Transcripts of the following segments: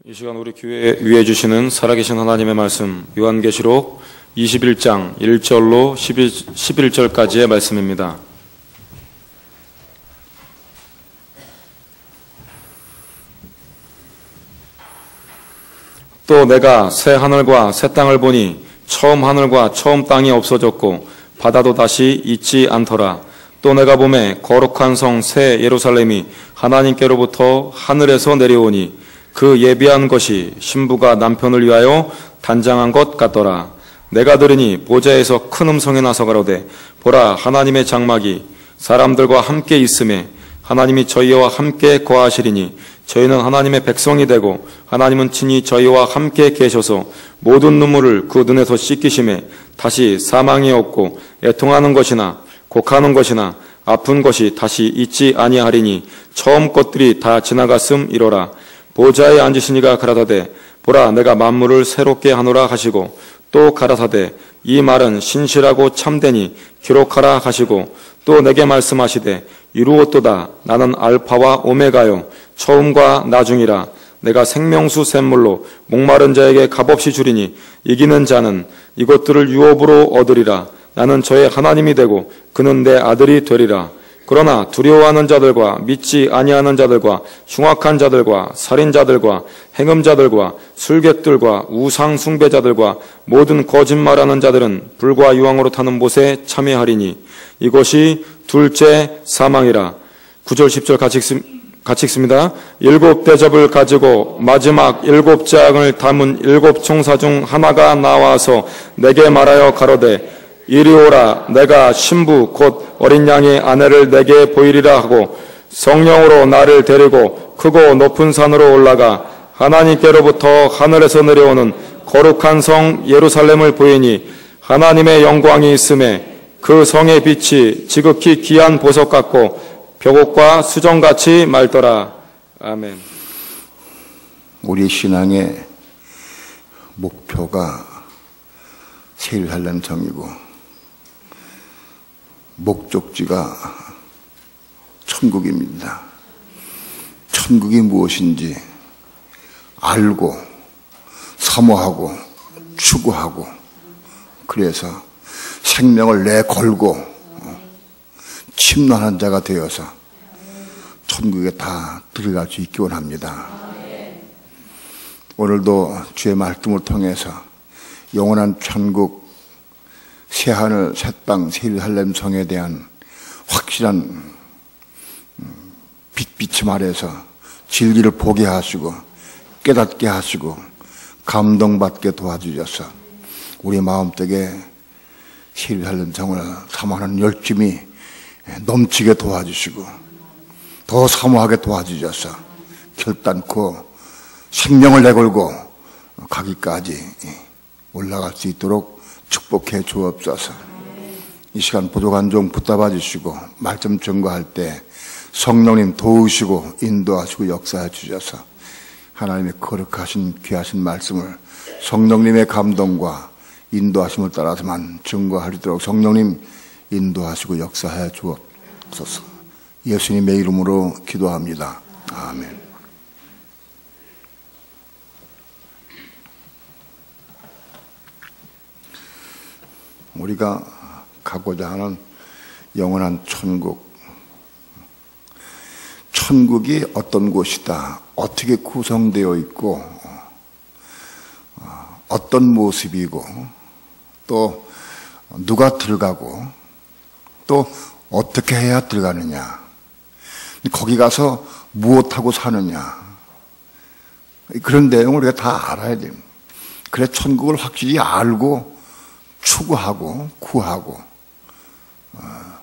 이 시간 우리 교회 위해 주시는 살아계신 하나님의 말씀 요한계시록 21장 1절로 11절까지의 말씀입니다. 또 내가 새 하늘과 새 땅을 보니 처음 하늘과 처음 땅이 없어졌고 바다도 다시 있지 않더라. 또 내가 보매 거룩한 성 새 예루살렘이 하나님께로부터 하늘에서 내려오니 그 예비한 것이 신부가 남편을 위하여 단장한 것 같더라. 내가 들으니 보좌에서 큰 음성이 나서 가로되 보라, 하나님의 장막이 사람들과 함께 있음에 하나님이 저희와 함께 거하시리니 저희는 하나님의 백성이 되고 하나님은 친히 저희와 함께 계셔서 모든 눈물을 그 눈에서 씻기심에 다시 사망이 없고 애통하는 것이나 곡하는 것이나 아픈 것이 다시 있지 아니하리니 처음 것들이 다 지나갔음이로라. 보좌에 앉으신 이가 가라사대 보라, 내가 만물을 새롭게 하노라 하시고 또 가라사대 이 말은 신실하고 참되니 기록하라 하시고 또 내게 말씀하시되 이루었도다. 나는 알파와 오메가요 처음과 나중이라. 내가 생명수 샘물로 목마른 자에게 값없이 주리니 이기는 자는 이것들을 유업으로 얻으리라. 나는 저의 하나님이 되고 그는 내 아들이 되리라. 그러나 두려워하는 자들과 믿지 아니하는 자들과 흉악한 자들과 살인자들과 행음자들과 술객들과 우상 숭배자들과 모든 거짓말하는 자들은 불과 유황으로 타는 못에 참여하리니 이것이 둘째 사망이라. 9절 10절 같이 읽습니다. 일곱 대접을 가지고 마지막 일곱 재앙을 담은 일곱 총사 중 하나가 나와서 내게 말하여 가로되 이리 오라. 내가 신부 곧 어린 양의 아내를 내게 보이리라 하고 성령으로 나를 데리고 크고 높은 산으로 올라가 하나님께로부터 하늘에서 내려오는 거룩한 성 예루살렘을 보이니 하나님의 영광이 있음에 그 성의 빛이 지극히 귀한 보석 같고 벽옥과 수정같이 맑더라. 아멘. 우리 신앙의 목표가 새 예루살렘 성이고 목적지가 천국입니다. 천국이 무엇인지 알고 사모하고 추구하고 그래서 생명을 내걸고 침노하는 자가 되어서 천국에 다 들어갈 수 있기 원합니다. 오늘도 주의 말씀을 통해서 영원한 천국 새하늘, 새땅, 새 예루살렘 성에 대한 확실한 빛빛이 말해서 진리를 보게 하시고 깨닫게 하시고 감동받게 도와주셔서 우리 마음속에 새 예루살렘 성을 사모하는 열심이 넘치게 도와주시고 더 사모하게 도와주셔서 결단코 생명을 내걸고 가기까지 올라갈 수 있도록 축복해 주옵소서. 이 시간 부족한 종 붙잡아 주시고 말씀 전거할 때 성령님 도우시고 인도하시고 역사해 주셔서 하나님의 거룩하신 귀하신 말씀을 성령님의 감동과 인도하심을 따라서만 증거하리도록 성령님 인도하시고 역사해 주옵소서. 예수님의 이름으로 기도합니다. 아멘. 우리가 가고자 하는 영원한 천국, 천국이 어떤 곳이다, 어떻게 구성되어 있고 어떤 모습이고 또 누가 들어가고 또 어떻게 해야 들어가느냐, 거기 가서 무엇하고 사느냐, 그런 내용을 우리가 다 알아야 됩니다. 그래 천국을 확실히 알고 추구하고 구하고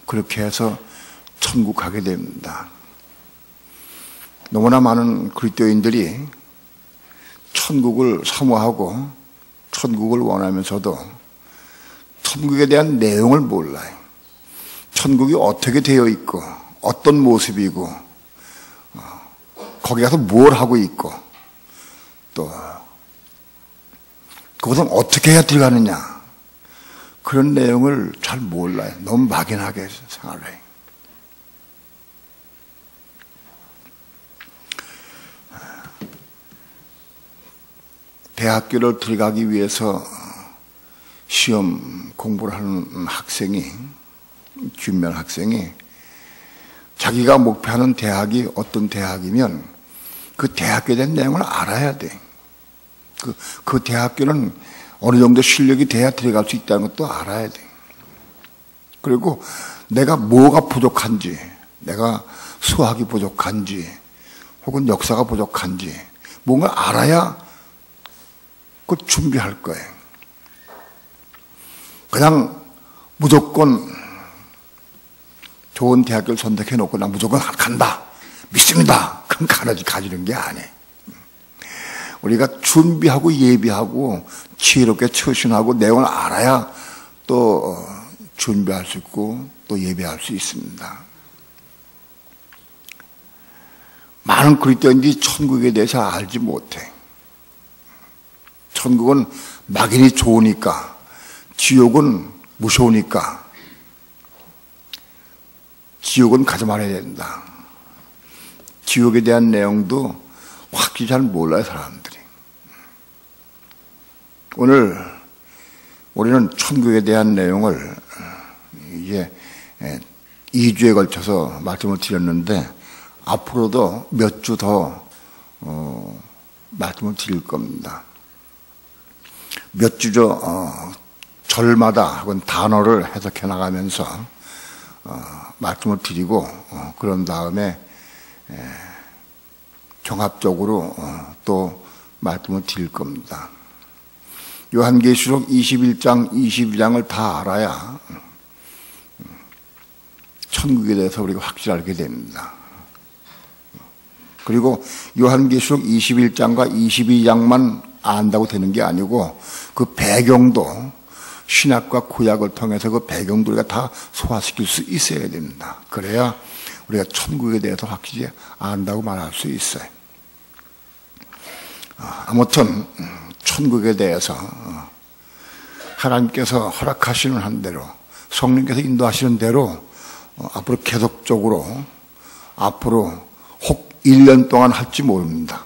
그렇게 해서 천국 가게 됩니다. 너무나 많은 그리스도인들이 천국을 사모하고 천국을 원하면서도 천국에 대한 내용을 몰라요. 천국이 어떻게 되어 있고 어떤 모습이고 거기 가서 뭘 하고 있고 또 그것은 어떻게 해야 들어가느냐, 그런 내용을 잘 몰라요. 너무 막연하게 생각해요. 대학교를 들어가기 위해서 시험 공부를 하는 학생이, 준비하는 학생이 자기가 목표하는 대학이 어떤 대학이면 그 대학교에 대한 내용을 알아야 돼. 그 대학교는 어느 정도 실력이 돼야 들어갈 수 있다는 것도 알아야 돼. 그리고 내가 뭐가 부족한지, 내가 수학이 부족한지, 혹은 역사가 부족한지, 뭔가 알아야 그걸 준비할 거예요. 그냥 무조건 좋은 대학교를 선택해 놓고 나 무조건 간다, 믿습니다, 그럼 가지는 게 아니에요. 우리가 준비하고 예비하고 지혜롭게 처신하고 내용을 알아야 또 준비할 수 있고 또 예배할 수 있습니다. 많은 그리스도인들이 천국에 대해서 알지 못해. 천국은 막연히 좋으니까, 지옥은 무서우니까 지옥은 가지 말아야 된다. 지옥에 대한 내용도 확실히 잘 몰라요, 사람들이. 오늘 우리는 천국에 대한 내용을 이제 2주에 걸쳐서 말씀을 드렸는데 앞으로도 몇 주 더 말씀을 드릴 겁니다. 몇 주죠. 절마다 혹은 단어를 해석해 나가면서 말씀을 드리고 그런 다음에 종합적으로 또 말씀을 드릴 겁니다. 요한계시록 21장, 22장을 다 알아야 천국에 대해서 우리가 확실히 알게 됩니다. 그리고 요한계시록 21장과 22장만 안다고 되는 게 아니고 그 배경도 신약과 구약을 통해서 그 배경도 우리가 다 소화시킬 수 있어야 됩니다. 그래야 우리가 천국에 대해서 확실히 안다고 말할 수 있어요. 아무튼 천국에 대해서 하나님께서 허락하시는 한 대로, 성령께서 인도하시는 대로 앞으로 계속적으로 앞으로 혹 1년 동안 할지 모릅니다.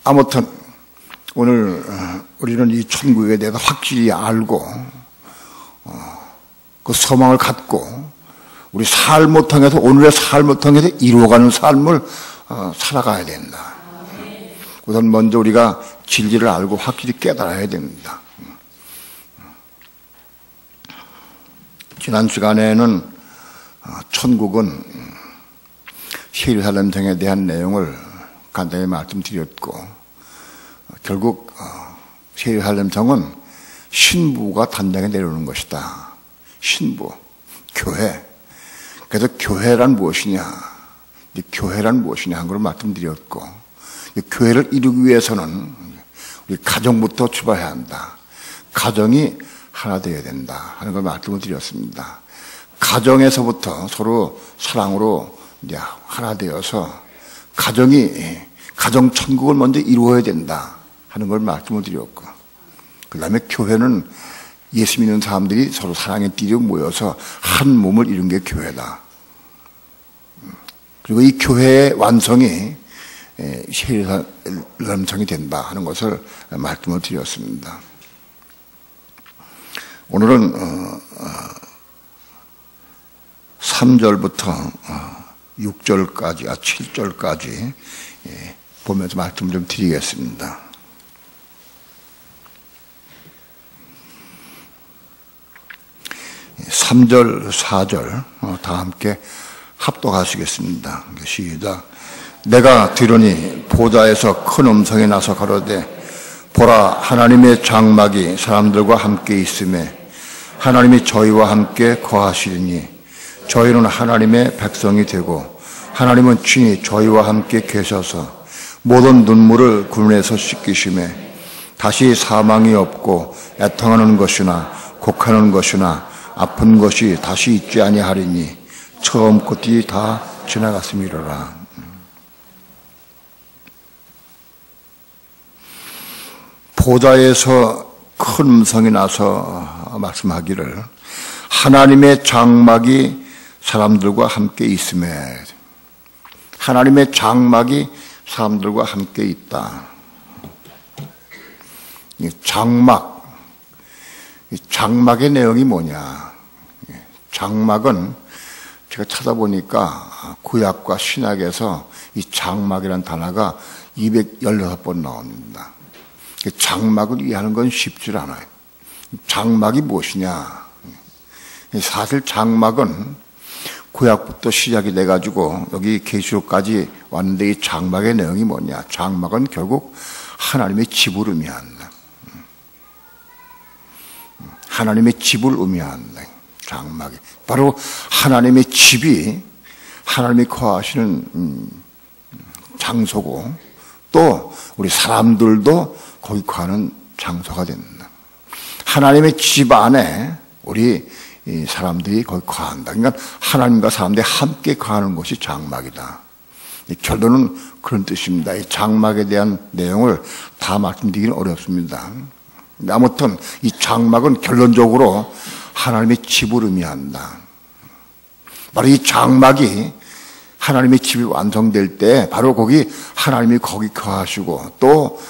아무튼 오늘 우리는 이 천국에 대해서 확실히 알고 그 소망을 갖고 우리 삶을 통해서, 오늘의 삶을 통해서 이루어가는 삶을 살아가야 된다. 우선 먼저 우리가 진리를 알고 확실히 깨달아야 됩니다. 지난 시간에는 천국은 예루살렘 성에 대한 내용을 간단히 말씀드렸고, 결국 예루살렘 성은 신부가 단장에 내려오는 것이다. 신부, 교회. 그래서 교회란 무엇이냐, 교회란 무엇이냐 한 걸 말씀드렸고, 교회를 이루기 위해서는 우리 가정부터 출발해야 한다. 가정이 하나 되어야 된다 하는 걸 말씀을 드렸습니다. 가정에서부터 서로 사랑으로 이제 하나 되어서 가정 천국을 먼저 이루어야 된다 하는 걸 말씀을 드렸고, 그 다음에 교회는 예수 믿는 사람들이 서로 사랑의 띠로 모여서 한 몸을 이룬 게 교회다. 그리고 이 교회의 완성이 예루살렘 성이 된다 하는 것을 말씀을 드렸습니다. 오늘은 3절부터 6절까지, 7절까지 보면서 말씀 좀 드리겠습니다. 예, 3절, 4절 다 함께 합독하시겠습니다. 시작. 내가 들으니 보좌에서 큰 음성이 나서 가로되 보라, 하나님의 장막이 사람들과 함께 있음에 하나님이 저희와 함께 거하시리니 저희는 하나님의 백성이 되고 하나님은 친히 저희와 함께 계셔서 모든 눈물을 구원에서 씻기심에 다시 사망이 없고 애통하는 것이나 곡하는 것이나 아픈 것이 다시 있지 아니하리니 처음 것들이 다 지나갔음이로라. 보좌에서 큰 음성이 나서 말씀하기를 하나님의 장막이 사람들과 함께 있음에, 하나님의 장막이 사람들과 함께 있다. 장막의 내용이 뭐냐? 장막은 제가 찾아보니까 구약과 신약에서 이 장막이라는 단어가 216번 나옵니다. 장막을 이해하는 건 쉽지 않아요. 장막이 무엇이냐? 사실 장막은 구약부터 시작이 돼가지고 여기 계시록까지 왔는데 이 장막의 내용이 뭐냐? 장막은 결국 하나님의 집을 의미한다. 하나님의 집을 의미한다. 장막이 바로 하나님의 집이 하나님이 거하시는 장소고 또 우리 사람들도 거기 거하는 장소가 된다. 하나님의 집 안에 우리 사람들이 거기 거한다. 그러니까 하나님과 사람들이 함께 거하는 곳이 장막이다. 결론은 그런 뜻입니다. 이 장막에 대한 내용을 다 말씀드리기는 어렵습니다. 아무튼 이 장막은 결론적으로 하나님의 집을 의미한다. 바로 이 장막이 하나님의 집이 완성될 때 바로 거기 하나님이 거기 거하시고 또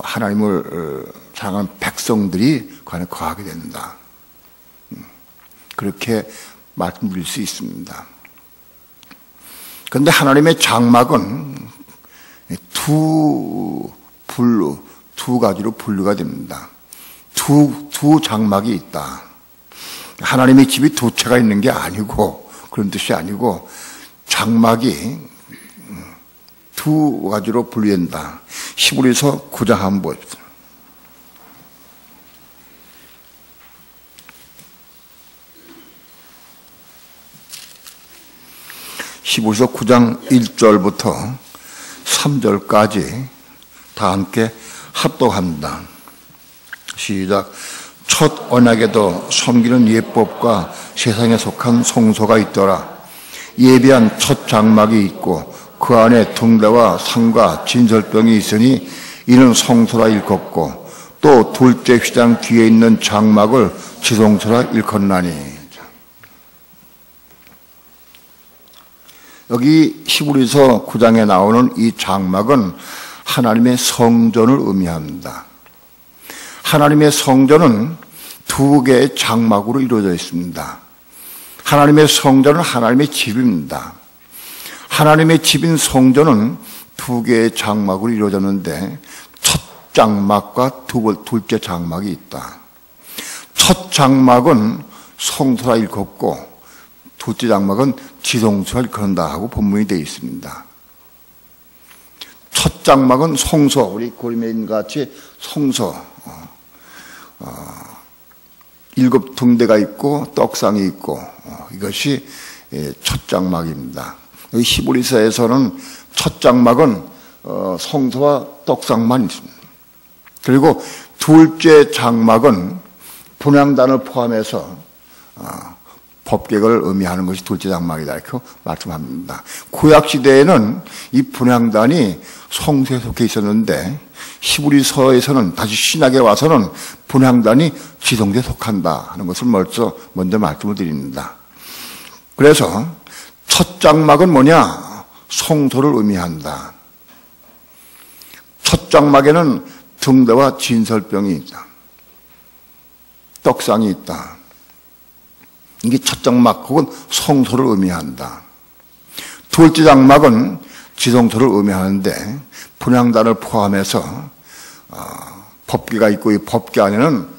하나님을 사랑하는 백성들이 그 안에 거하게 된다. 그렇게 말씀드릴 수 있습니다. 그런데 하나님의 장막은 두 가지로 분류가 됩니다. 두 장막이 있다. 하나님의 집이 두 채가 있는 게 아니고 그런 뜻이 아니고 장막이 두 가지로 분류된다. 히브리서 9장 한번 보십시오. 히브리서 9장 1절부터 3절까지 다 함께 합독합니다. 시작. 첫 언약에도 섬기는 예법과 세상에 속한 성소가 있더라. 예비한 첫 장막이 있고 그 안에 등대와 상과 진설병이 있으니 이는 성소라 일컫고 또 둘째 휘장 뒤에 있는 장막을 지성소라 일컫나니. 여기 히브리서 9장에 나오는 이 장막은 하나님의 성전을 의미합니다. 하나님의 성전은 두 개의 장막으로 이루어져 있습니다. 하나님의 성전은 하나님의 집입니다. 하나님의 집인 성전은 두 개의 장막으로 이루어졌는데 첫 장막과 둘째 장막이 있다. 첫 장막은 성소라 일컫고 둘째 장막은 지성소라 일컫는다 하고 본문이 되어 있습니다. 첫 장막은 성소, 우리 고림에 같이 성소, 7 등대가 있고 떡상이 있고 이것이 첫 장막입니다. 여기 히브리서에서는 첫 장막은 성소와 떡상만 있습니다. 그리고 둘째 장막은 분향단을 포함해서 법궤를 의미하는 것이 둘째 장막이다 이렇게 말씀합니다. 구약시대에는 이 분향단이 성소에 속해 있었는데 히브리서에서는 다시 신약에 와서는 분향단이 지성소에 속한다 하는 것을 먼저 말씀을 드립니다. 그래서 첫 장막은 뭐냐? 성소를 의미한다. 첫 장막에는 등대와 진설병이 있다. 떡상이 있다. 이게 첫 장막 혹은 성소를 의미한다. 둘째 장막은 지성소를 의미하는데 분향단을 포함해서 법궤가 있고 이 법궤 안에는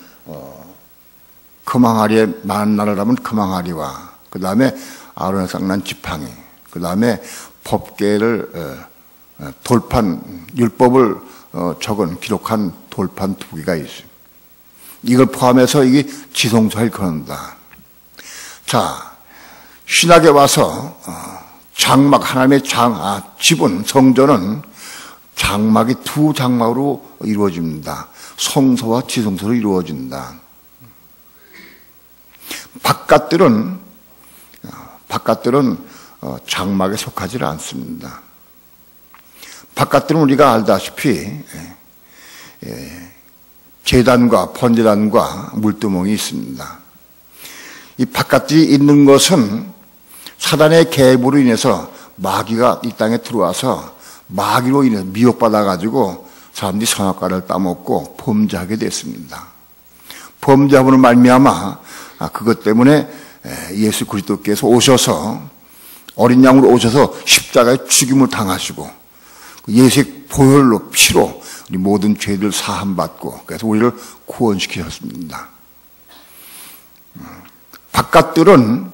금항아리에 만나를 하면 금항아리와 그 다음에 아론의 쌍난 지팡이 그 다음에 법궤를 돌판 율법을 적은 기록한 돌판 2개가 있어요. 이걸 포함해서 이게 지성소를 일컫는다. 자, 신약에 와서 장막 하나님의 집은 성전은 장막이 두 장막으로 이루어집니다. 성소와 지성소로 이루어진다. 바깥들은 장막에 속하지 않습니다. 바깥들은 우리가 알다시피 제단과 번제단과 물두멍이 있습니다. 이 바깥이 있는 것은 사단의 계획으로 인해서 마귀가 이 땅에 들어와서 마귀로 인해서 미혹받아가지고 사람들이 선악과를 따먹고 범죄하게 됐습니다. 범죄함으로 말미암아 그것 때문에 예수 그리스도께서 오셔서 어린 양으로 오셔서 십자가에 죽임을 당하시고 예수의 보혈로 피로 우리 모든 죄들 사함받고 그래서 우리를 구원시키셨습니다. 바깥들은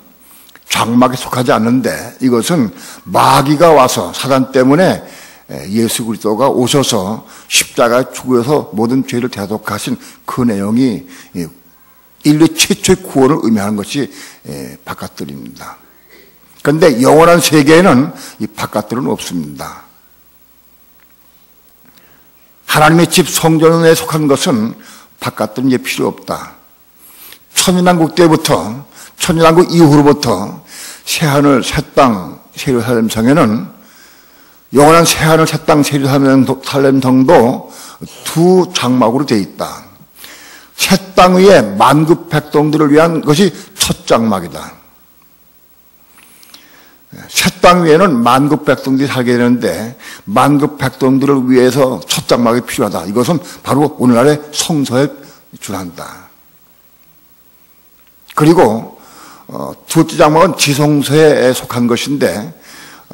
장막에 속하지 않는데 이것은 마귀가 와서 사단 때문에 예수 그리스도가 오셔서 십자가에 죽어서 모든 죄를 대속하신 그 내용이 인류 최초의 구원을 의미하는 것이 바깥들입니다. 그런데 영원한 세계에는 이 바깥들은 없습니다. 하나님의 집 성전에 속한 것은 바깥들은 이제 필요 없다. 천년왕국 때부터 천년왕국 이후로부터 새하늘 새땅 예루살렘 성에는 영원한 새하늘 새땅 예루살렘 성도 두 장막으로 되어 있다. 새 땅 위에 만국 백성들을 위한 것이 첫 장막이다. 새 땅 위에는 만국 백성들이 살게 되는데 만국 백성들을 위해서 첫 장막이 필요하다. 이것은 바로 오늘날의 성소에 준한다. 그리고 둘째 장막은 지성소에 속한 것인데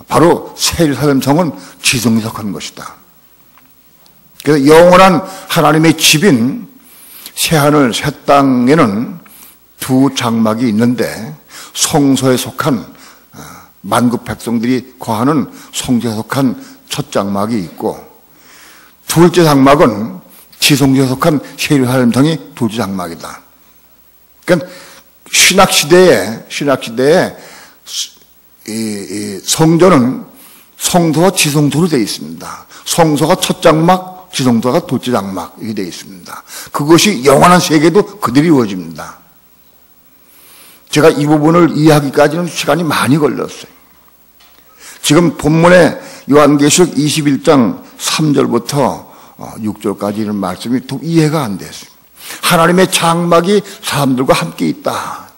바로 새 예루살렘 성은 지성소에 속한 것이다. 그래서 영원한 하나님의 집인 새하늘 새 땅에는 두 장막이 있는데 성소에 속한 만국 백성들이 거하는 성소에 속한 첫 장막이 있고 둘째 장막은 지성소에 속한 새 예루살렘 성이 둘째 장막이다. 그러니까 신학시대에 이 성전은 성소와 지성소로 되어 있습니다. 성소가 첫 장막, 지성소가 둘째 장막 이렇게 되어 있습니다. 그것이 영원한 세계도 그대로 이루어집니다. 제가 이 부분을 이해하기까지는 시간이 많이 걸렸어요. 지금 본문의 요한계시록 21장 3절부터 6절까지 이런 말씀이 또 이해가 안 됐어요. 하나님의 장막이 사람들과 함께 있다.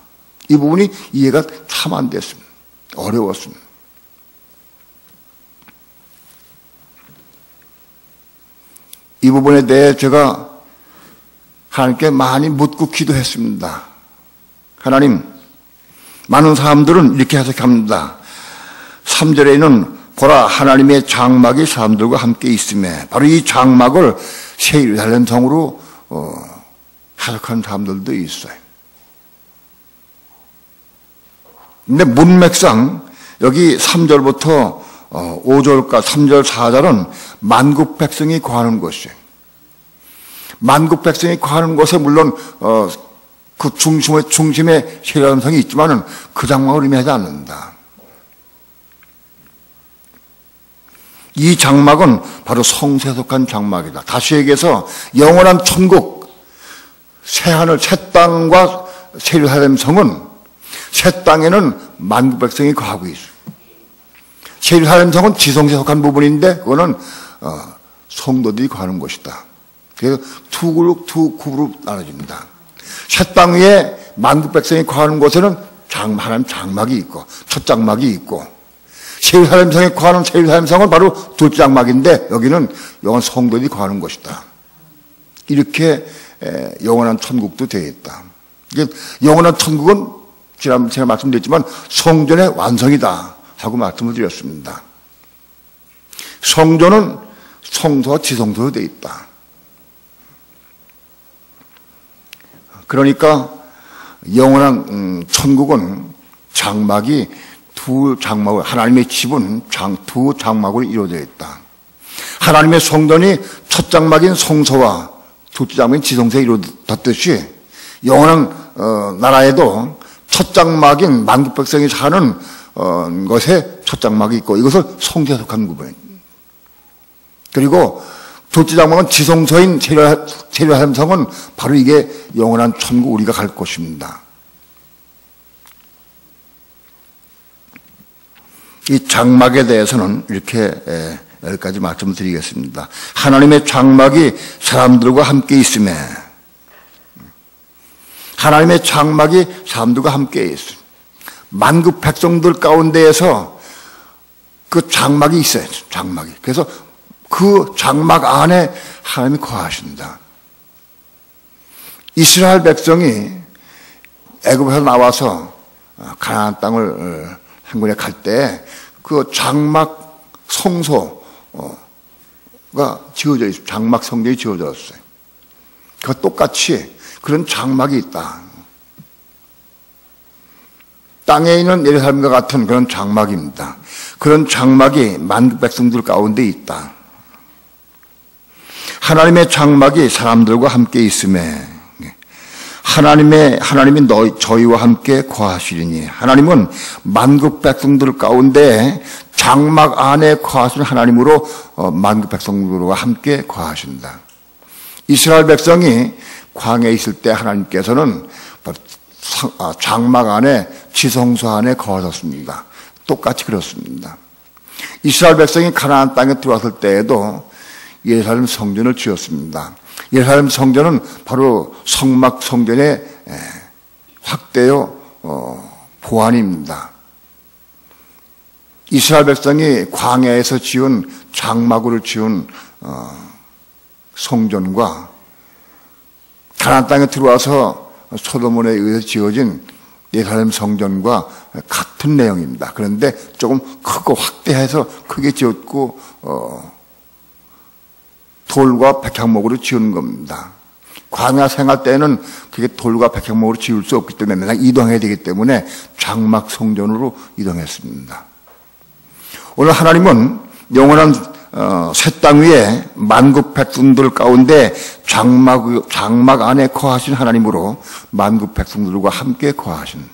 이 부분이 이해가 참 안 됐습니다. 어려웠습니다. 이 부분에 대해 제가 하나님께 많이 묻고 기도했습니다. 하나님, 많은 사람들은 이렇게 해석합니다. 3절에는 보라 하나님의 장막이 사람들과 함께 있음에 바로 이 장막을 새 예루살렘 성으로 해석한 사람들도 있어요. 근데 문맥상 여기 3절부터 5절과 3절, 4절은 만국 백성이 거하는 곳이에요. 만국 백성이 거하는 곳에 물론 그 중심에 새 예루살렘 성이 있지만은 그 장막을 의미하지 않는다. 이 장막은 바로 성소에 속한 장막이다. 다시 얘기해서 영원한 천국, 새하늘, 새 땅과 새 예루살렘 성은 새 땅에는 만국 백성이 거하고 있어요. 새 예루살렘 성은 지성소에 속한 부분인데 그거는 성도들이 거하는 곳이다. 그래서 두 그룹 나눠집니다. 새 땅 위에 만국 백성이 거하는 곳에는 하나님 장막이 있고 첫 장막이 있고 새 예루살렘 성에 거하는 새 예루살렘 성은 바로 둘째 장막인데 여기는 영원 성도들이 거하는 곳이다. 이렇게 영원한 천국도 되어 있다. 영원한 천국은 제가 말씀드렸지만 성전의 완성이다 하고 말씀을 드렸습니다. 성전은 성소와 지성소로 되어 있다. 그러니까 영원한 천국은 장막이 두 장막을, 하나님의 집은 두 장막으로 이루어져 있다. 하나님의 성전이 첫 장막인 성소와 둘째 장막인 지성소에 이루어졌듯이 영원한 나라에도 첫 장막인 만국 백성이 사는 것에 첫 장막이 있고 이것을 성소에 속한 부분입니다. 그리고 둘째 장막은 지성소인 새 예루살렘 성은 바로 이게 영원한 천국 우리가 갈 곳입니다. 이 장막에 대해서는 이렇게 여기까지 말씀드리겠습니다. 하나님의 장막이 사람들과 함께 있음에 하나님의 장막이 사람들과 함께 있어요. 만국 백성들 가운데에서 그 장막이 있어요. 장막이. 그래서 그 장막 안에 하나님이 거하신다. 이스라엘 백성이 애굽에서 나와서 가나안 땅을 행군에 갈 때 그 장막 성소가 지어져 있어요. 장막 성전이 지어졌어요. 그 똑같이 그런 장막이 있다. 땅에 있는 예루살렘과 같은 그런 장막입니다. 그런 장막이 만국 백성들 가운데 있다. 하나님의 장막이 사람들과 함께 있음에 하나님이 저희와 함께 거하시리니 하나님은 만국 백성들 가운데 장막 안에 거하시는 하나님으로 만국 백성들과 함께 거하신다. 이스라엘 백성이 광야에 있을 때 하나님께서는 장막 안에 지성소 안에 거하셨습니다. 똑같이 그렇습니다. 이스라엘 백성이 가나안 땅에 들어왔을 때에도 예루살렘 성전을 지었습니다. 예루살렘 성전은 바로 성막 성전의 확대요 보완입니다. 이스라엘 백성이 광야에서 지은 장막으로 지은 성전과 가나안 땅에 들어와서 솔로몬에 의해서 지어진 예루살렘 성전과 같은 내용입니다. 그런데 조금 크고 확대해서 크게 지었고 돌과 백향목으로 지은 겁니다. 광야 생활 때는 그게 돌과 백향목으로 지을 수 없기 때문에 맨날 이동해야 되기 때문에 장막 성전으로 이동했습니다. 오늘 하나님은 영원한 새 땅 위에 만국 백성들 가운데 장막 안에 거하신 하나님으로 만국 백성들과 함께 거하신.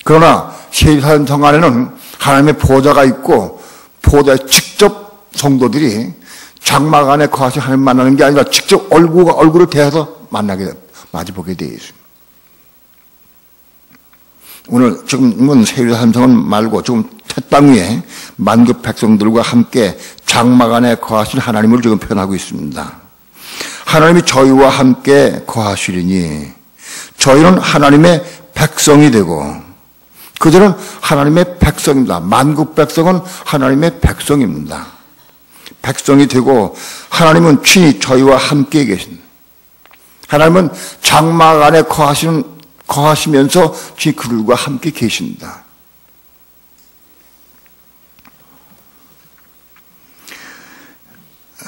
그러나 예루살렘 성 안에는 하나님의 보좌가 있고 보좌에 직접 성도들이 장막 안에 거하신 하나님 만나는 게 아니라 직접 얼굴을 대해서 마주보게 되어 있습니다. 오늘 지금은 예루살렘 성은 말고 지금 새 땅 위에 만국 백성들과 함께 장막 안에 거하신 하나님을 지금 표현하고 있습니다. 하나님이 저희와 함께 거하시리니 저희는 하나님의 백성이 되고 그들은 하나님의 백성입니다. 만국 백성은 하나님의 백성입니다. 백성이 되고 하나님은 친히 저희와 함께 계신 하나님은 장막 안에 거하시면서 친히 그들과 함께 계십니다.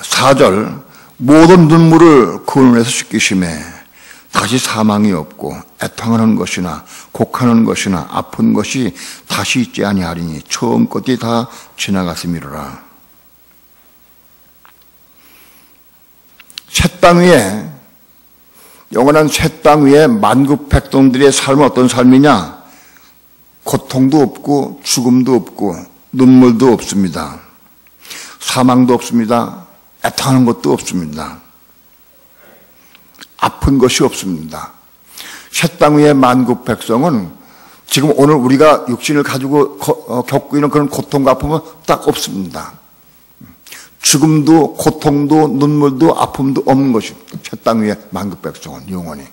4절 모든 눈물을 그 눈에서 씻기심에 다시 사망이 없고 애통하는 것이나 곡하는 것이나 아픈 것이 다시 있지 아니하리니 처음 것이 다 지나갔음이로라. 새 땅 위에 영원한 새 땅 위에 만국 백성들의 삶은 어떤 삶이냐? 고통도 없고 죽음도 없고 눈물도 없습니다. 사망도 없습니다. 애통하는 것도 없습니다. 아픈 것이 없습니다. 새 땅 위의 만국 백성은 지금 오늘 우리가 육신을 가지고 겪고 있는 그런 고통과 아픔은 딱 없습니다. 죽음도 고통도 눈물도 아픔도 없는 것입니다. 새 땅 위의 만국 백성은 영원히.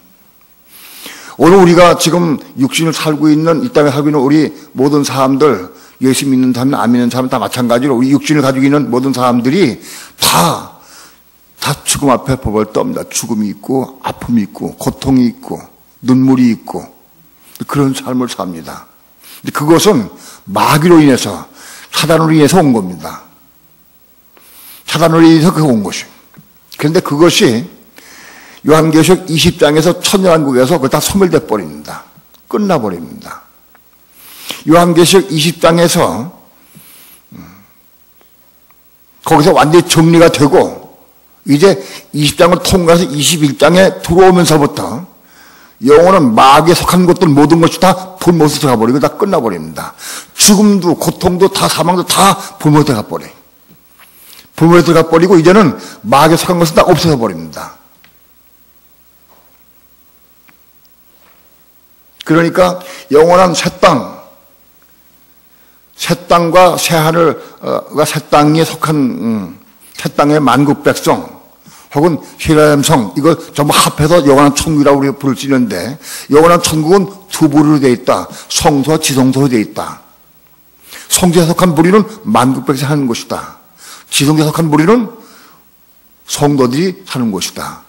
오늘 우리가 지금 육신을 살고 있는 이 땅에 살고 있는 우리 모든 사람들 예수 믿는 사람, 안 믿는 사람 다 마찬가지로 우리 육신을 가지고 있는 모든 사람들이 다 죽음 앞에 벌벌 떱니다. 죽음이 있고 아픔이 있고 고통이 있고 눈물이 있고 그런 삶을 삽니다. 그것은 마귀로 인해서 사단으로 인해서 온 겁니다. 사단으로 인해서 그거 온 것이. 그런데 그것이 요한계시록 20장에서 천년왕국에서 그거 다 소멸돼 버립니다. 끝나버립니다. 요한계시록 20장에서 거기서 완전히 정리가 되고 이제 20장을 통과해서 21장에 들어오면서부터 영혼은 마귀에 속한 것들 모든 것이 다 불못에 들어가 버리고 다 끝나버립니다. 죽음도 고통도 다 사망도 다 불못에 들어가 버려요. 불못에 들어가 버리고 이제는 마귀에 속한 것은 다 없어져 버립니다. 그러니까 영원한 새 땅과 새 하늘과 새 땅에 속한 새 땅의 만국 백성 혹은 예루살렘 성 이거 전부 합해서 영원한 천국이라고 우리가 부를 수 있는데 영원한 천국은 두 부류로 되어 있다. 성소와 지성소로 되어 있다. 성전에 속한 무리는 만국백성이 사는 곳이다. 지성전에 속한 무리는 성도들이 사는 곳이다.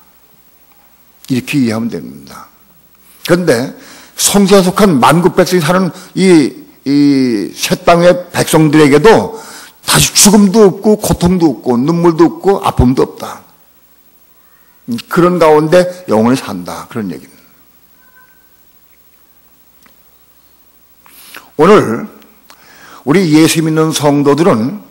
이렇게 이해하면 됩니다. 그런데 성전에 속한 만국백성이 사는 이 새 땅의 백성들에게도 다시 죽음도 없고 고통도 없고 눈물도 없고 아픔도 없다. 그런 가운데 영원히 산다. 그런 얘기입니다. 오늘 우리 예수 믿는 성도들은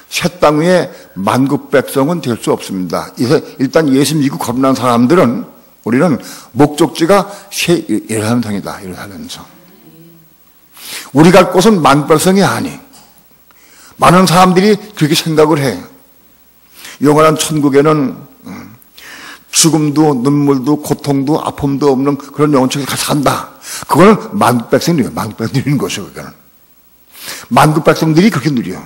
새 땅 위에 만국 백성은 될 수 없습니다. 일단 예수 믿고 거듭난 사람들은 우리는 목적지가 새 예루살렘성이다. 예루살렘성. 우리 갈 곳은 만국 백성이 아니. 많은 사람들이 그렇게 생각을 해요. 영원한 천국에는 죽음도 눈물도 고통도 아픔도 없는 그런 영원 천국에 가서 산다. 그거는 만국 백성이 누려요. 만국 백성이 누리는 것이에요. 그거는. 만국 백성들이 그렇게 누려요.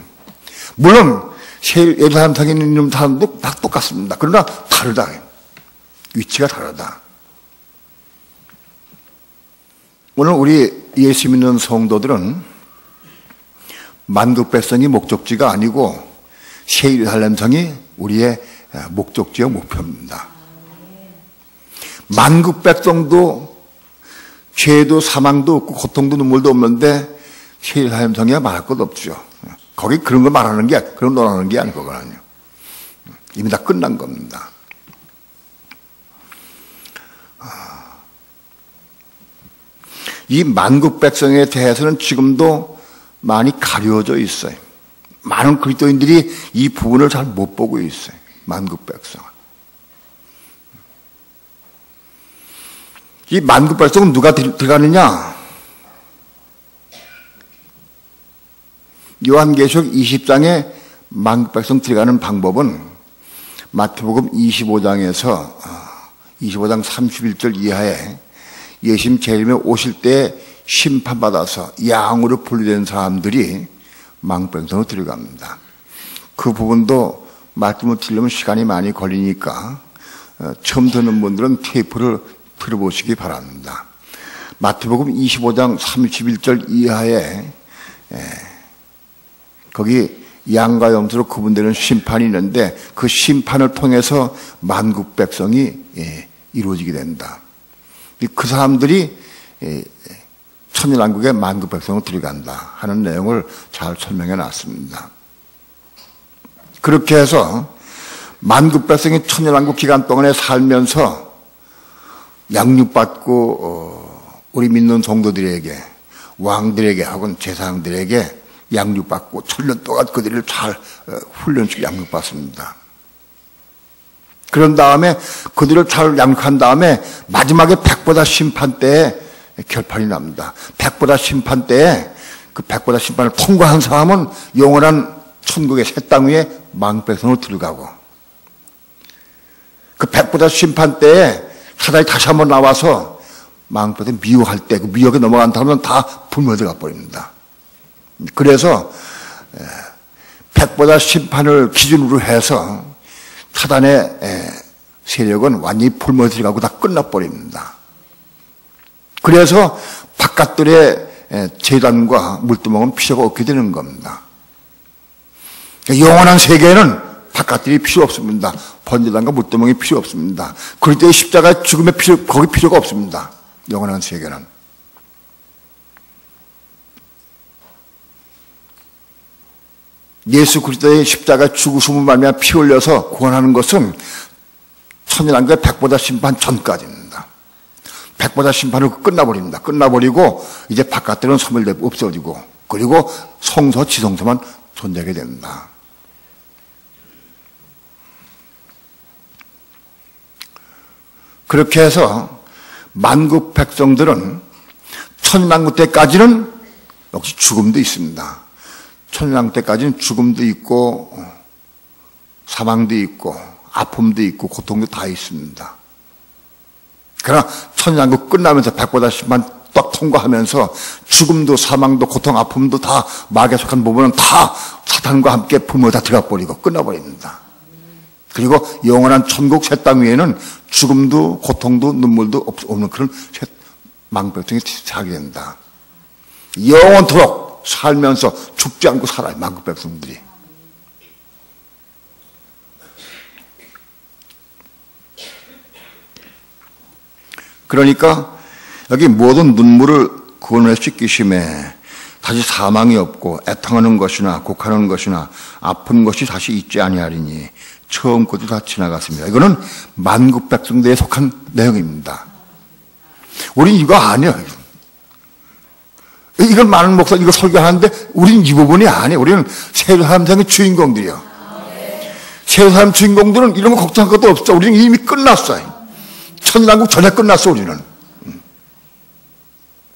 물론 예루살렘성에 있는 사람도 다 똑같습니다. 그러나 다르다. 위치가 다르다. 오늘 우리 예수 믿는 성도들은 만국 백성이 목적지가 아니고 새 예루살렘성이 우리의 목적지와 목표입니다. 만국 백성도 죄도 사망도 없고 고통도 눈물도 없는데 새 예루살렘성이야 말할 것 없죠. 거기 그런 거 말하는 게, 그런 거 논하는 게 아니거든요. 이미 다 끝난 겁니다. 이 만국 백성에 대해서는 지금도 많이 가려져 있어요. 많은 그리스도인들이 이 부분을 잘 못 보고 있어요. 만국 백성. 이 만국 백성은 누가 들어가느냐? 요한계시록 20장에 만국 백성 들어가는 방법은 마태복음 25장에서 25장 31절 이하에 예수님 재림에 오실 때 심판받아서 양으로 분리된 사람들이 만국 백성으로 들어갑니다. 그 부분도 말씀을 드리려면 시간이 많이 걸리니까 처음 듣는 분들은 테이프를 들어보시기 바랍니다. 마태복음 25장 31절 이하에 거기 양과 염소로 구분되는 심판이 있는데 그 심판을 통해서 만국 백성이 이루어지게 된다. 그 사람들이 천년왕국의 만국 백성으로 들어간다 하는 내용을 잘 설명해 놨습니다. 그렇게 해서 만국 백성이 천년왕국 기간 동안에 살면서 양육받고 우리 믿는 성도들에게 왕들에게 혹은 제사장들에게 양육받고 천년 동안 그들을 잘 훈련시키고 양육받습니다. 그런 다음에 그들을 잘 양육한 다음에 마지막에 백보다 심판 때에 결판이 납니다. 백보다 심판 때에 그 백보다 심판을 통과한 사람은 영원한 천국의 새 땅 위에 만국 백성으로 들어가고 그 백보다 심판 때에 사단이 다시 한번 나와서 만국 백성 미혹할 때 그 미혹에 넘어간 사람은 다 불멸 들어가 버립니다. 그래서 백보다 심판을 기준으로 해서 사단의 세력은 완전히 불모에 들어가고 다 끝나버립니다. 그래서 바깥들의 제단과 물두멍은 필요가 없게 되는 겁니다. 영원한 세계에는 바깥들이 필요 없습니다. 번제단과 물두멍이 필요 없습니다. 그럴 때 십자가의 죽음의 거기 필요가 없습니다. 영원한 세계는. 예수 그리스도의 십자가 죽으심을 말미암아 피 흘려서 구원하는 것은 천년왕국의 백보다 심판 전까지입니다. 백보다 심판을 끝나버립니다. 끝나버리고 이제 바깥들은 소멸되고 없어지고 그리고 성소 지성소만 존재하게 됩니다. 그렇게 해서 만국 백성들은 천년왕국 때까지는 역시 죽음도 있습니다. 천년왕국 때까지는 죽음도 있고 사망도 있고 아픔도 있고 고통도 다 있습니다. 그러나 천년왕국 끝나면서 백보다 심판 딱 통과하면서 죽음도 사망도 고통 아픔도 다 마귀에 속한 부분은 다 사탄과 함께 불모에 다 들어가 버리고 끝나버립니다. 그리고 영원한 천국 새 땅 위에는 죽음도 고통도 눈물도 없는 그런 만국 백성이 살게 된다. 영원토록 살면서 죽지 않고 살아요. 만국 백성들이. 그러니까 여기 모든 눈물을 그 은혜로 씻기심에 다시 사망이 없고 애통하는 것이나 곡하는 것이나 아픈 것이 다시 있지 아니하리니 처음 것도 다 지나갔습니다. 이거는 만국 백성들에 속한 내용입니다. 우린 이거 아니에요. 이걸 많은 목사 이거 설교하는데 우린 이 부분이 아니에요. 우리는 세례사람의 주인공들이요. 세례사람 주인공들은 이런 거 걱정할 것도 없어. 우리는 이미 끝났어요. 천년왕국 전에 끝났어 우리는.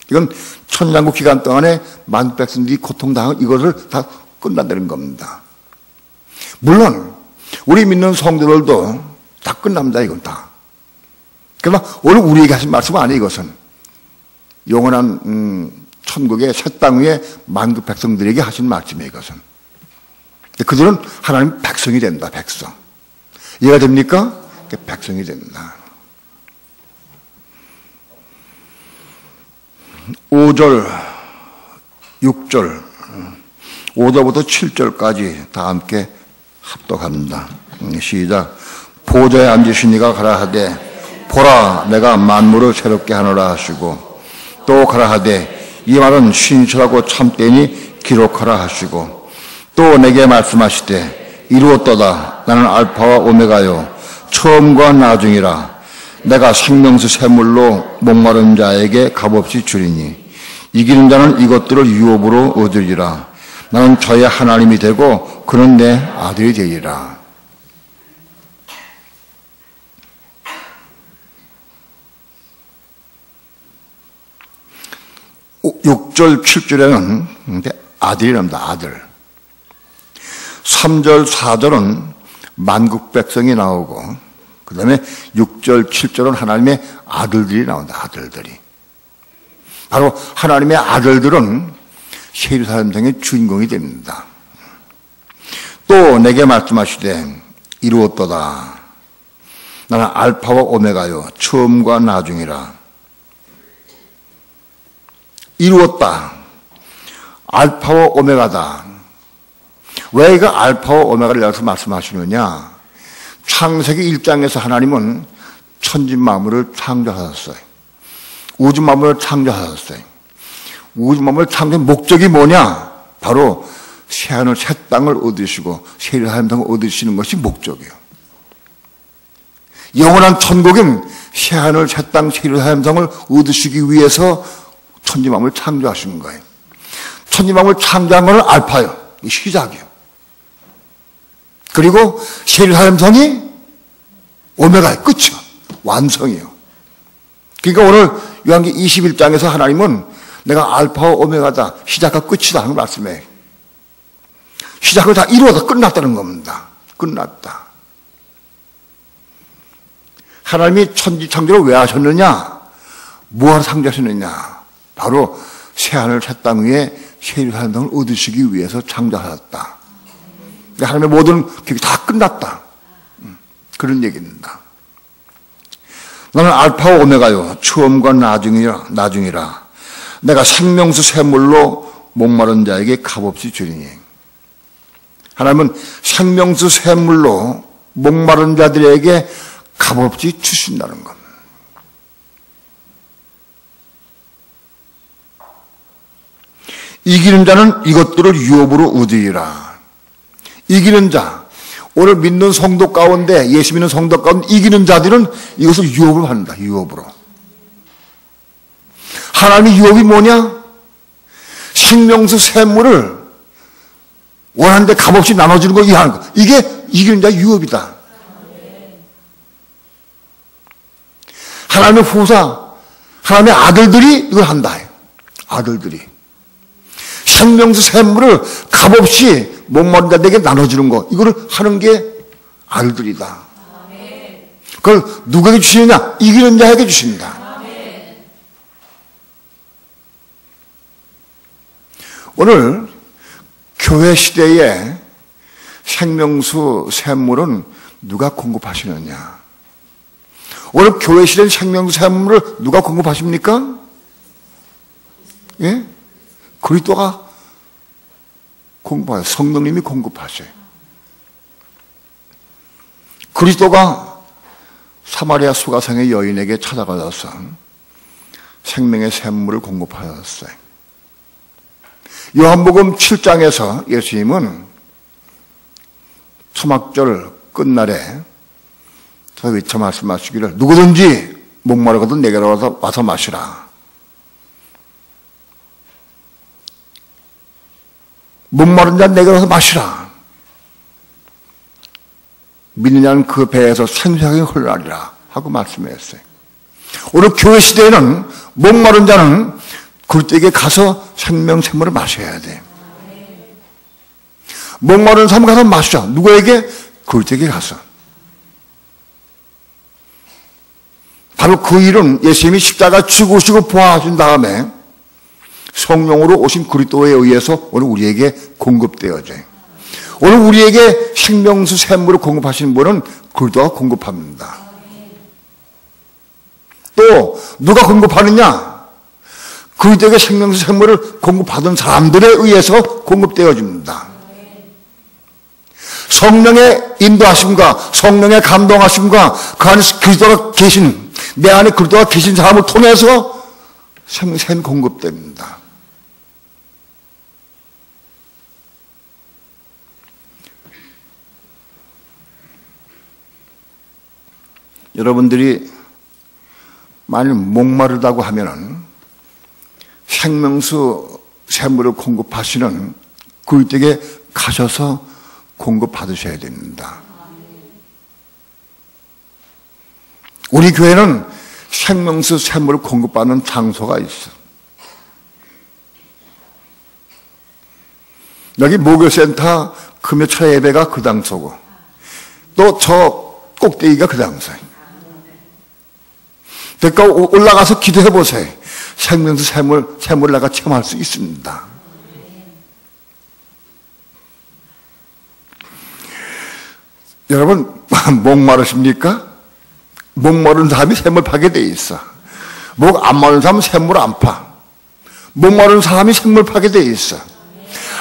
이건 천년왕국 기간 동안에 만국 백성들이 고통당한 이것을 다 끝난다는 겁니다. 물론 우리 믿는 성도들도 다 끝납니다. 이건 다. 그러나 오늘 우리에게 하신 말씀은 아니에요. 이것은 영원한 천국의 새 땅 위에 만국 백성들에게 하신 말씀이에요. 이것은 그들은 하나님 백성이 된다. 백성. 이해가 됩니까? 백성이 된다. 5절, 6절, 5절부터 7절까지 다 함께 합독합니다. 시작. 보좌에 앉으신 이가 가라 하되 보라 내가 만물을 새롭게 하노라 하시고 또 가라 하되 이 말은 신실하고 참되니 기록하라 하시고 또 내게 말씀하시되 이루었도다 나는 알파와 오메가요 처음과 나중이라 내가 생명수 샘물로 목마른 자에게 값없이 주리니 이기는 자는 이것들을 유업으로 얻으리라. 나는 저의 하나님이 되고 그는 내 아들이 되리라. (6절) (7절에는) 아들이랍니다. 아들. 3절 4절은 만국 백성이 나오고 그 다음에 6절, 7절은 하나님의 아들들이 나온다. 아들들이. 바로 하나님의 아들들은 예루살렘성의 주인공이 됩니다. 또 내게 말씀하시되 이루었도다. 나는 알파와 오메가요 처음과 나중이라. 이루었다. 알파와 오메가다. 왜 그 알파와 오메가를 여기서 말씀하시느냐? 창세기 1장에서 하나님은 천지 만물을 창조하셨어요. 우주 만물을 창조하셨어요. 우주 만물을 창조한 목적이 뭐냐? 바로 새하늘 새 땅을 얻으시고 새 예루살렘을 얻으시는 것이 목적이에요. 영원한 천국은 새하늘 새 땅 새 예루살렘을 얻으시기 위해서 천지 만물을 창조하신 거예요. 천지 만물을 창조한 것은 알파예요. 이 시작이에요. 그리고 새 예루살렘성이 오메가의 끝이요. 완성이에요. 그러니까 오늘 요한기 21장에서 하나님은 내가 알파와 오메가다. 시작과 끝이다 하는 말씀에 시작을 다 이루어서 끝났다는 겁니다. 끝났다. 하나님이 천지 창조를 왜 하셨느냐? 뭐하러 창조하셨느냐? 바로 새하늘 새 땅 위에 새 예루살렘을 얻으시기 위해서 창조하셨다. 하나님의 모든 계획이 다 끝났다. 그런 얘기입니다. 나는 알파와 오메가요 처음과 나중이라. 내가 생명수 샘물로 목마른 자에게 값없이 주리니. 하나님은 생명수 샘물로 목마른 자들에게 값없이 주신다는 겁니다. 이기는 자는 이것들을 유업으로 얻으리라. 이기는 자, 오늘 믿는 성도 가운데, 예수 믿는 성도 가운데 이기는 자들은 이것을 유업으로 한다. 유업으로. 하나님의 유업이 뭐냐? 생명수 샘물을 원하는데 값없이 나눠주는 거 이해하는 거. 이게 이기는 자의 유업이다. 하나님의 후사, 하나님의 아들들이 이걸 한다. 아들들이. 생명수 샘물을 값없이 목마른 자들에게 나눠주는 거. 이거를 하는 게 아들들이다. 그걸 누구에게 주시느냐? 이기는 자에게 주십니다. 오늘 교회 시대에 생명수 샘물은 누가 공급하시느냐? 오늘 교회 시대의 생명수 샘물을 누가 공급하십니까? 예? 그리스도가 공급하세요. 성령님이 공급하세요. 그리스도가 사마리아 수가성의 여인에게 찾아가서 생명의 샘물을 공급하셨어요. 요한복음 7장에서 예수님은 초막절 끝날에 저 외쳐 말씀하시기를 누구든지 목마르거든 내게로 와서 마시라. 목마른 자는 내게로 와서 마시라. 믿느냐는 그 배에서 생수가 흘러나리라 하고 말씀했어요. 오늘 교회 시대에는 목마른 자는 그리스도에게 가서 생명샘물을 마셔야 돼. 목마른 사람 가서 마시자. 누구에게? 그리스도에게 가서. 바로 그 일은 예수님이 십자가 죽으시고 부활하신 다음에 성령으로 오신 그리스도에 의해서 오늘 우리에게 공급되어져요. 오늘 우리에게 생명수 샘물을 공급하시는 분은 그리스도가 공급합니다. 또 누가 공급하느냐? 그리스도에게 생명수 샘물을 공급받은 사람들에 의해서 공급되어집니다. 성령의 인도하심과 성령의 감동하심과 그 안에 그리스도가 계신, 내 안에 그리스도가 계신 사람을 통해서 생생 공급됩니다. 여러분들이 만일 목마르다고 하면은 생명수 샘물을 공급하시는 그리스도에게 가셔서 공급받으셔야 됩니다. 우리 교회는 생명수 샘물을 공급받는 장소가 있어. 여기 목요센터 금요철 예배가 그 장소고 또 저 꼭대기가 그 장소예요. 그러니까 올라가서 기도해 보세요. 생명수 샘물을 내가 체험할 수 있습니다. 여러분 목마르십니까? 목마른 사람이 샘물 파게 돼 있어. 목 안 마른 사람은 샘물 안 파. 목마른 사람이 샘물 파게 돼 있어.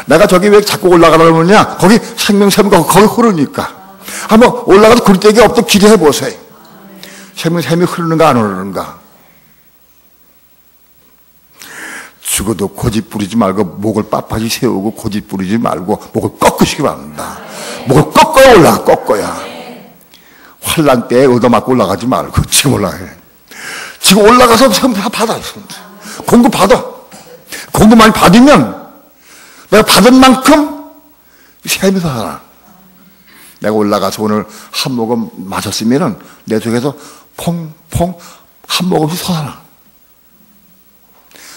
내가 저기 왜 자꾸 올라가려고 그러냐? 거기 생명샘이 거기 흐르니까. 한번 올라가서 그리스도에게 엎드려 기도해 보세요. 생명샘이 흐르는가 안 흐르는가? 죽어도 고집 부리지 말고 목을 빳빳이 세우고 고집 부리지 말고 목을 꺾으시기 바랍니다. 목을 꺾어야 올라가. 꺾어야. 환난 때에 얻어맞고 올라가지 말고 지금 올라가요. 지금 올라가서 다 받아. 공급 받아. 공급 많이 받으면 내가 받은 만큼 샘이 살아. 내가 올라가서 오늘 한 모금 마셨으면은 내 속에서 퐁퐁 한 모금씩 솟아나.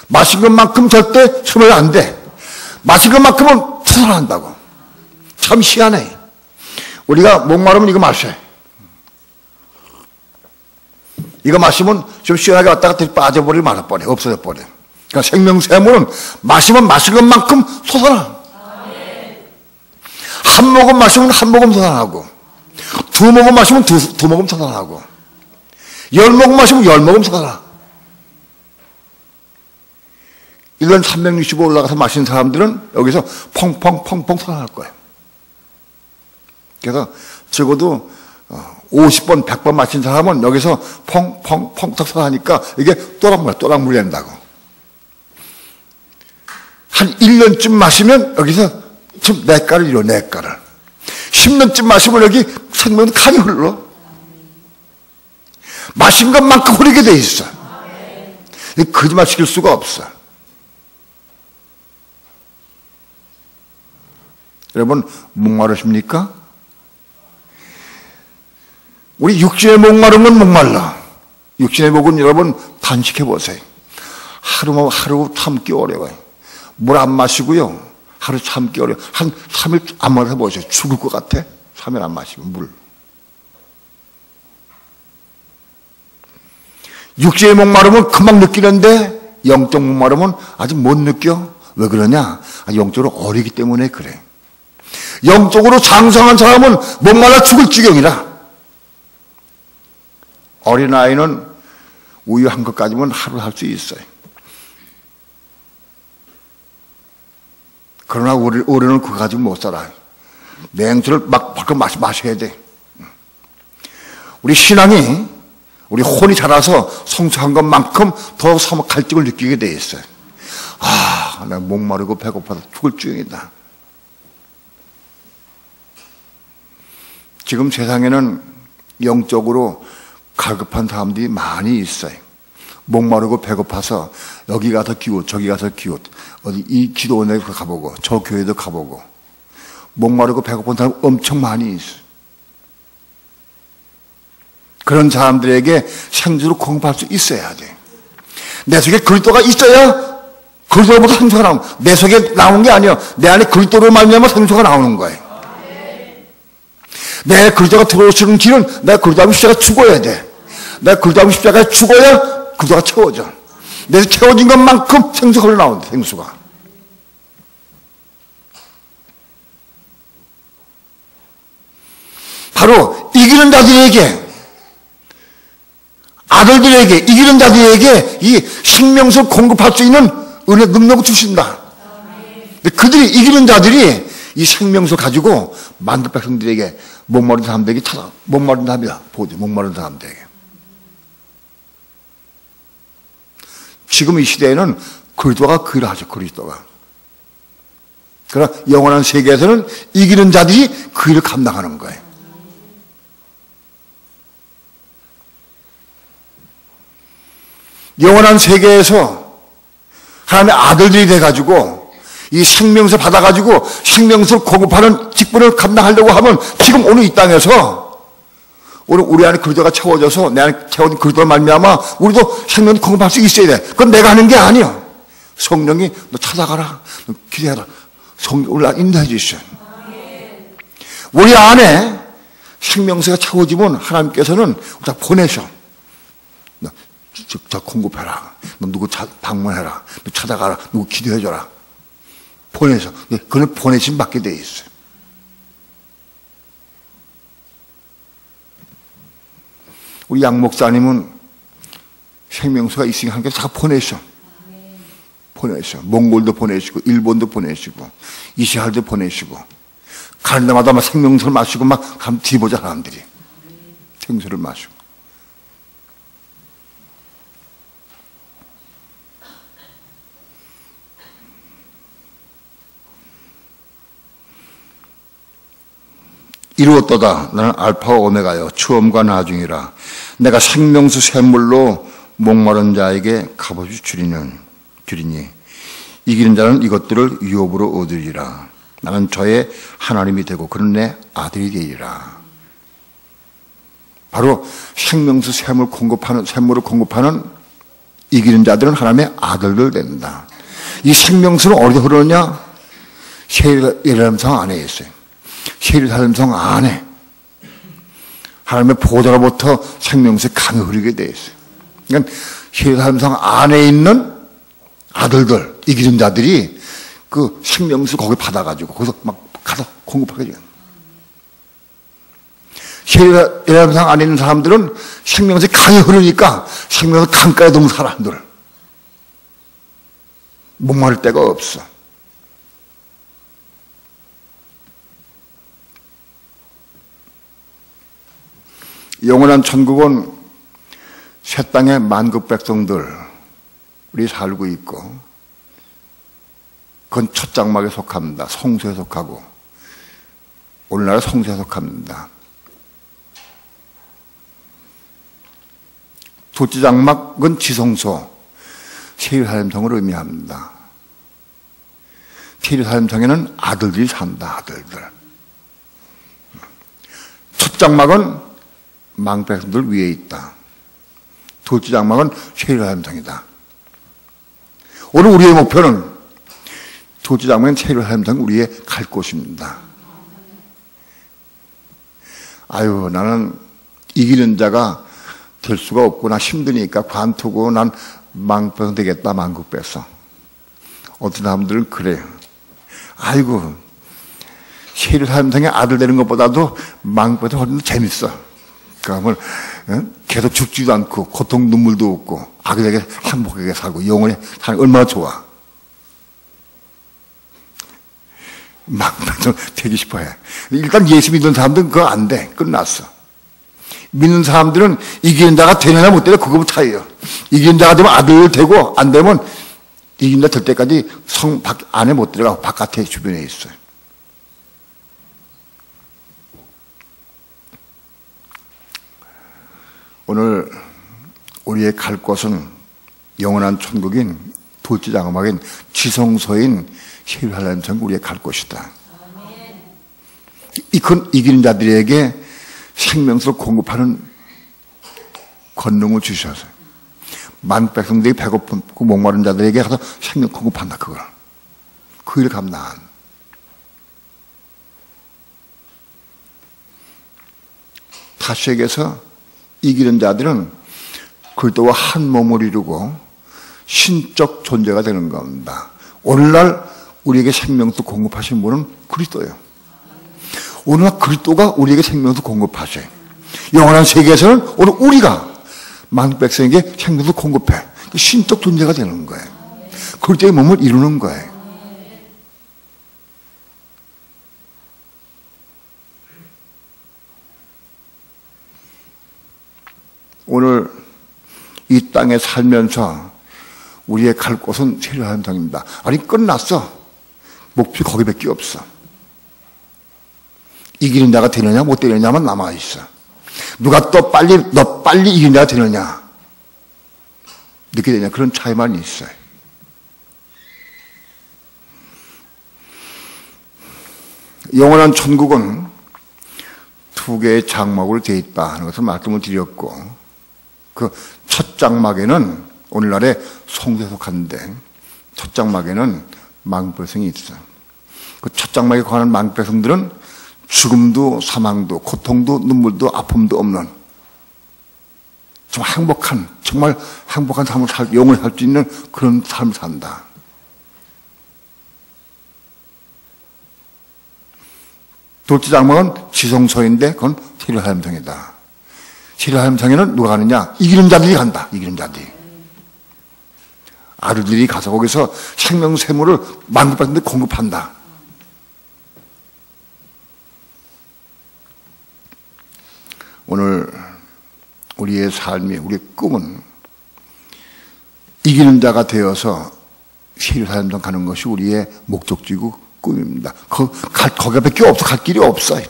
마신 것만큼 절대 숨을 안 돼. 마신 것만큼은 솟아난다고. 참 희한해. 우리가 목마르면 이거 마셔요. 이거 마시면 좀 시원하게 왔다가 빠져버리고 말아버려. 없어져버려. 그러니까 생명샘물은 마시면 마신 것만큼 솟아나. 한 모금 마시면 한 모금 솟아나고, 두 모금 마시면 두 모금 솟아나고, 10모금 마시면 10모금 솟아나. 1년 365 올라가서 마시는 사람들은 여기서 펑펑펑펑 솟아날 거예요. 그래서 적어도 50번, 100번 마신 사람은 여기서 펑펑펑 솟아나니까 이게 또랑물이 된다고. 한 1년쯤 마시면 여기서 좀 내가를 이뤄, 내가를. 10년쯤 마시면 여기 생명 칸이 흘러. 마신 것만큼 흐르게 돼 있어. 거짓말 시킬 수가 없어. 여러분, 목마르십니까? 우리 육신의 목마른 건 목말라. 육신의 목은 여러분 단식해 보세요. 하루 참기 어려워요. 물 안 마시고요. 하루 참기 어려워. 한 3일 안 마셔 보세요. 죽을 것 같아. 3일 안 마시면 물. 육신의 목마름은 금방 느끼는데 영적 목마름은 아직 못 느껴. 왜 그러냐? 영적으로 어리기 때문에 그래. 영적으로 장성한 사람은 목말라 죽을 지경이라. 어린아이는 우유 한 컵까지면 하루 할 수 있어요. 그러나 우리는 그거 가지고 못 살아요. 냉수를 막 벌컥 마셔야 돼. 우리 신앙이, 우리 혼이 자라서 성숙한 것만큼 더 갈증을 느끼게 돼 있어요. 아, 내가 목마르고 배고파서 죽을 중이다. 지금 세상에는 영적으로 갈급한 사람들이 많이 있어요. 목마르고 배고파서 여기 가서 기웃, 저기 가서 기웃, 어디 이 기도원에 가보고 저 교회도 가보고, 목마르고 배고픈 사람 엄청 많이 있어요. 그런 사람들에게 생수를 공급할 수 있어야 돼. 내 속에 그리스도가 있어야 그리스도로부터 생수가 나오는, 내 속에 나온 게 아니야. 내 안에 그리스도를 말미암아 생수가 나오는 거예요. 내 그리스도가 들어오시는 길은 내가 그리스도하고 십자가에 죽어야 돼. 내가 그리스도하고 십자가에 죽어야 그리스도가 채워져. 내가 채워진 것만큼 생수가 흘러나온다. 생수가. 바로 이기는 자들에게, 아들들에게, 이기는 자들에게 이 생명수 공급할 수 있는 은혜 능력을 주신다. 근데 그들이, 이기는 자들이 이 생명수 가지고 만국 백성들에게, 목마른 사람들에게 목마른 사람이다. 보지, 목마른 사람들에게. 지금 이 시대에는 그리스도가 그 일을 하죠. 그리스도가. 그러나 영원한 세계에서는 이기는 자들이 그 일을 감당하는 거예요. 영원한 세계에서 하나님의 아들들이 돼가지고 이 생명수 받아가지고 생명수를 공급하는 직분을 감당하려고 하면, 지금 오늘 이 땅에서 오늘 우리 안에 그리스도가 채워져서 내 안에 채워진 그리스도를 말미암아 우리도 생명을 공급할 수 있어야 돼. 그건 내가 하는 게 아니야. 성령이 너 찾아가라, 너 기대하라. 성령 올라 인도해 주시오. 우리 안에 생명수가 채워지면 하나님께서는 다 보내셔. 저 공급해라. 너 누구 방문해라. 너 찾아가라. 누구 기도해줘라. 보내서. 그는 보내심 받게 돼 있어요. 우리 양 목사님은 생명수가 있으니까 하나님께서 다 보내셔. 보내셔. 몽골도 보내시고, 일본도 보내시고, 이스라엘도 보내시고, 가는 데마다 막 생명수를 마시고 막 가면 뒤보자, 사람들이. 생수를 마시고. 이루었도다. 나는 알파와 오메가요, 처음과 나중이라. 내가 생명수 샘물로 목마른 자에게 값없이 주리니 이기는 자는 이것들을 유업으로 얻으리라. 나는 저의 하나님이 되고 그는 내 아들이 되리라. 바로 생명수 샘물을 공급하는 이기는 자들은 하나님의 아들들 된다. 이 생명수는 어디서 흐르느냐? 예루살렘성 안에 있어요. 예루살렘성 안에 하나님의 보좌로부터 생명수의 강이 흐르게 되어 있어요. 그러니까 예루살렘성 안에 있는 아들들, 이기는 자들이 그 생명수 거기 받아가지고 거기서 막 가서 공급하게 돼요. 예루살렘성 안에 있는 사람들은 생명수의 강이 흐르니까 생명수 강가에 동 사람들 목마를 데가 없어. 영원한 천국은 새 땅의 만국 백성들 우리 살고 있고, 그건 첫 장막에 속합니다. 성소에 속하고, 오늘날 성소에 속합니다. 둘째 장막은 지성소, 예루살렘성을 의미합니다. 예루살렘성에는 아들들이 산다. 아들들. 첫 장막은 망백성들 위에 있다. 둘째 장막은 예루살렘성이다. 오늘 우리의 목표는 둘째 장막은 예루살렘성 우리의 갈 곳입니다. 아유, 나는 이기는 자가 될 수가 없고 나 힘드니까 관두고 난 망백성 되겠다. 만국백성. 어떤 사람들은 그래요. 아이고, 예루살렘성의 아들 되는 것보다도 망백성 훨씬 더 재밌어. 그러면 계속 죽지도 않고 고통 눈물도 없고 아들에게 행복하게 살고 영원히 사는 얼마나 좋아. 망백성 되기 싶어해. 일단 예수 믿는 사람들은 그거 안 돼. 끝났어. 믿는 사람들은 이기는 자가 되느냐 못 되느냐 그거부터 차이예요. 이기는 자가 되면 아들 되고 안 되면 이기는 자 될 때까지 성 안에 못 들어가고 바깥에 주변에 있어요. 오늘 우리의 갈 곳은 영원한 천국인 돌지장엄하긴 지성소인 예루살렘 천국 우리의 갈 곳이다. 이건 이기는 자들에게 생명수를 공급하는 권능을 주셔서 만 백성들이 배고프고 목마른 자들에게 가서 생명 공급한다. 그걸 그 일을 감당한 다시에게서 이기는 자들은 그리스도와 한 몸을 이루고 신적 존재가 되는 겁니다. 오늘날 우리에게 생명수 공급하신 분은 그리스도예요. 오늘날 그리스도가 우리에게 생명수 공급하셔요. 영원한 세계에서는 오늘 우리가 만 백성에게 생명수 공급해 신적 존재가 되는 거예요. 그리스도의 몸을 이루는 거예요. 오늘 이 땅에 살면서 우리의 갈 곳은 예루살렘입니다. 아니 끝났어. 목표 거기밖에 없어. 이기는 자가 되느냐 못 되느냐만 남아있어. 누가 또 너 빨리 이기는 자가 되느냐 늦게 되냐 그런 차이만 있어요. 영원한 천국은 두 개의 장막으로 되어 있다 하는 것을 말씀을 드렸고 그 첫 장막에는 오늘날의 성소에 속한데 첫 장막에는 망백성이 있어. 그 첫 장막에 관한 망백성들은 죽음도 사망도 고통도 눈물도 아픔도 없는 정말 행복한 삶을 영원히 살 수 있는 그런 삶을 산다. 둘째 장막은 지성소인데 그건 예루살렘성이다. 예루살렘성에는 누가 가느냐? 이기는 자들이 간다. 이기는 자들이. 아들들이 가서 거기서 생명 샘물을 만국받는 데 공급한다. 오늘 우리의 삶이 우리의 꿈은 이기는 자가 되어서 예루살렘성 가는 것이 우리의 목적지고 꿈입니다. 거기밖에 없어. 갈 길이 없어요.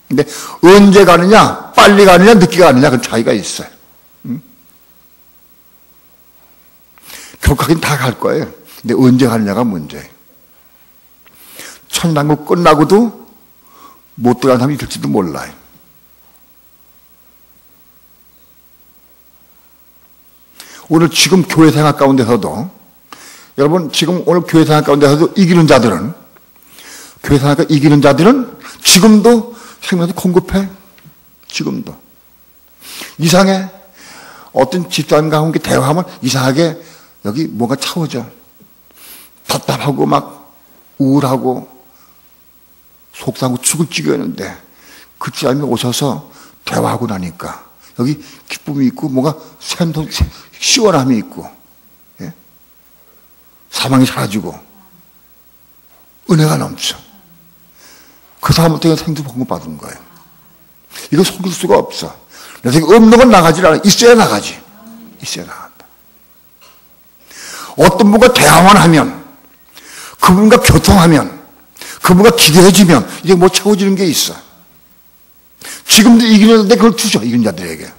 근데 언제 가느냐, 빨리 가느냐, 늦게 가느냐, 그 차이가 있어요. 결국엔 다 갈 거예요. 근데 언제 가느냐가 문제예요. 천당국 끝나고도 못 들어가는 사람이 있을지도 몰라요. 오늘 지금 교회 생활 가운데서도 여러분 지금 오늘 교회 생활 가운데서도 이기는 자들은 교회 생활 이기는 자들은 지금도 생명수 공급해. 지금도. 이상해. 어떤 집사님과 함께 대화하면 이상하게 여기 뭔가 차오져. 답답하고 막 우울하고 속상하고 죽을 지경이었는데 그 집사님이 오셔서 대화하고 나니까 여기 기쁨이 있고 뭔가 시원함이 있고 예? 사망이 사라지고 은혜가 넘쳐. 그 사람한테 생수 공급받은 거예요. 이거 속일 수가 없어. 그래서 없는 건 나가지 않아. 있어야 나가지. 있어야 나간다. 어떤 분과 대화만 하면, 그분과 교통하면, 그분과 기대해주면, 이제 뭐 채워지는 게 있어. 지금도 이기는데 그걸 주죠. 이긴 자들에게.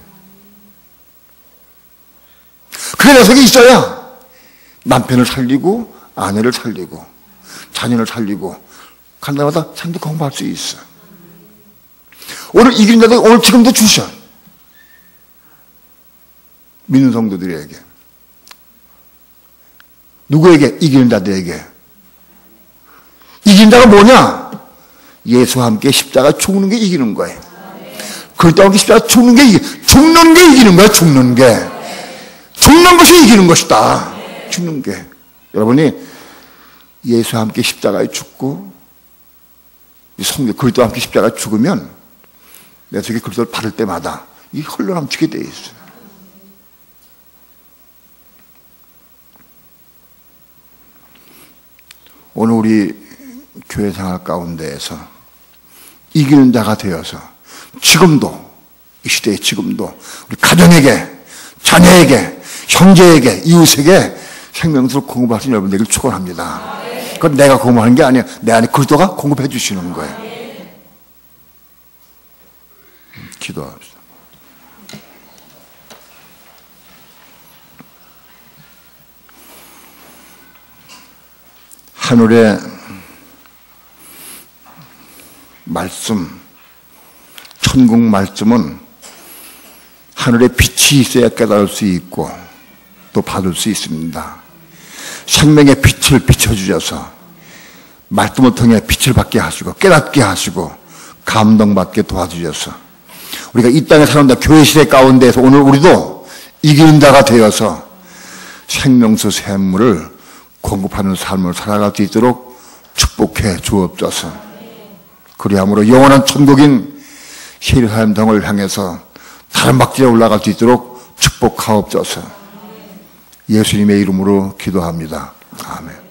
그 녀석이 있어야 남편을 살리고, 아내를 살리고, 자녀를 살리고, 간 날마다 생도 공부할 수 있어. 오늘 이기는 자들 오늘 지금도 주셔. 믿는 성도들에게. 누구에게? 이기는 자들에게. 이기는 자가 뭐냐? 예수와 함께 십자가 죽는 게 이기는 거예요. 그리스도와 함께 십자가 죽는 게 이기는 거야. 죽는 것이 이기는 것이다. 죽는 게. 여러분이 예수와 함께 십자가에 죽고 그리스도와 함께 십자가에 죽으면 내 속에 그리스도를 받을 때마다 이 흘러넘치게 돼 있어요. 오늘 우리 교회 생활 가운데에서 이기는 자가 되어서 지금도, 이 시대의 지금도 우리 가정에게, 자녀에게, 형제에게, 이웃에게 생명수를 공급할 수 있는 여러분 되길 축원합니다. 그건 내가 공급하는 게 아니에요. 내 안에 그리스도가 공급해 주시는 거예요. 기도합시다. 하늘의 말씀, 천국 말씀은 하늘의 빛이 있어야 깨달을 수 있고 또 받을 수 있습니다. 생명의 빛을 비춰주셔서 말씀을 통해 빛을 받게 하시고 깨닫게 하시고 감동받게 도와주셔서 우리가 이 땅에 사는다 교회 시대 가운데에서 오늘 우리도 이기는 자가 되어서 생명수 샘물을 공급하는 삶을 살아갈 수 있도록 축복해 주옵소서. 그리함으로 영원한 천국인 예루살렘 성을 향해서 다른 박지에 올라갈 수 있도록 축복하옵소서. 예수님의 이름으로 기도합니다. 아멘.